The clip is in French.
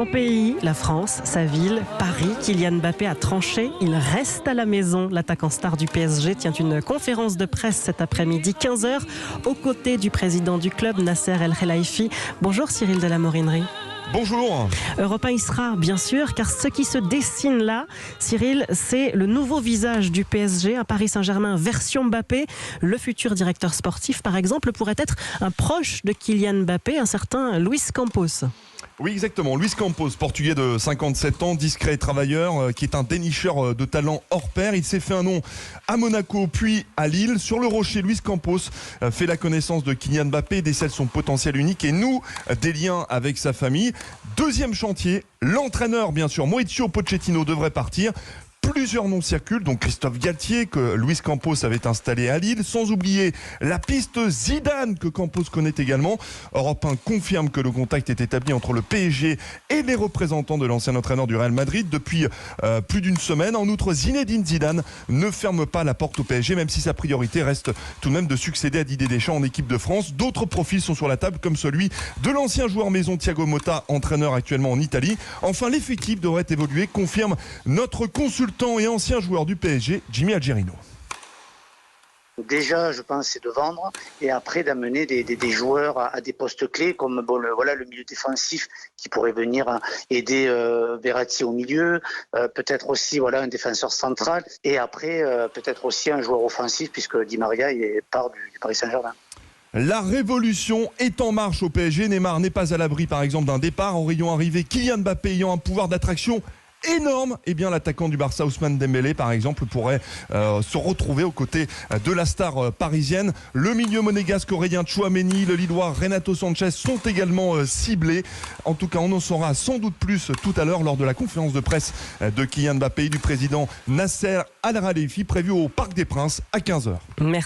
Son pays, la France, sa ville, Paris, Kylian Mbappé a tranché. Il reste à la maison. L'attaquant star du PSG tient une conférence de presse cet après-midi 15h aux côtés du président du club, Nasser El Khelaifi. Bonjour Cyril de la Morinerie. Bonjour. Europe 1 y sera, bien sûr, car ce qui se dessine là, Cyril, c'est le nouveau visage du PSG, un Paris Saint-Germain version Mbappé. Le futur directeur sportif, par exemple, pourrait être un proche de Kylian Mbappé, un certain Luis Campos. Oui, exactement. Luis Campos, portugais de 57 ans, discret travailleur, qui est un dénicheur de talent hors pair. Il s'est fait un nom à Monaco, puis à Lille. Sur le rocher, Luis Campos fait la connaissance de Kylian Mbappé, décèle son potentiel unique et noue des liens avec sa famille. Deuxième chantier, l'entraîneur, bien sûr, Mauricio Pochettino devrait partir. Plusieurs noms circulent, donc Christophe Galtier que Luis Campos avait installé à Lille, sans oublier la piste Zidane que Campos connaît également. Europe 1 confirme que le contact est établi entre le PSG et les représentants de l'ancien entraîneur du Real Madrid depuis plus d'une semaine. En outre, Zinedine Zidane ne ferme pas la porte au PSG, même si sa priorité reste tout de même de succéder à Didier Deschamps en équipe de France. D'autres profils sont sur la table, comme celui de l'ancien joueur maison Thiago Motta, entraîneur actuellement en Italie. Enfin, l'effectif devrait évoluer, confirme notre consultant et ancien joueur du PSG, Jimmy Algerino. Déjà, je pense, c'est de vendre et après d'amener des joueurs à des postes clés comme le milieu défensif qui pourrait venir aider Verratti au milieu, peut-être aussi un défenseur central et après peut-être aussi un joueur offensif puisque Di Maria part du Paris Saint-Germain. La révolution est en marche au PSG. Neymar n'est pas à l'abri par exemple d'un départ. En rayon arrivé, Kylian Mbappé ayant un pouvoir d'attraction énorme, eh bien l'attaquant du Barça Ousmane Dembélé par exemple pourrait se retrouver aux côtés de la star parisienne. Le milieu monégasque Aurélien Tchouaméni, le Lillois Renato Sanchez sont également ciblés. En tout cas, on en saura sans doute plus tout à l'heure lors de la conférence de presse de Kylian Mbappé et du président Nasser El Khelaifi prévue au Parc des Princes à 15h. Merci.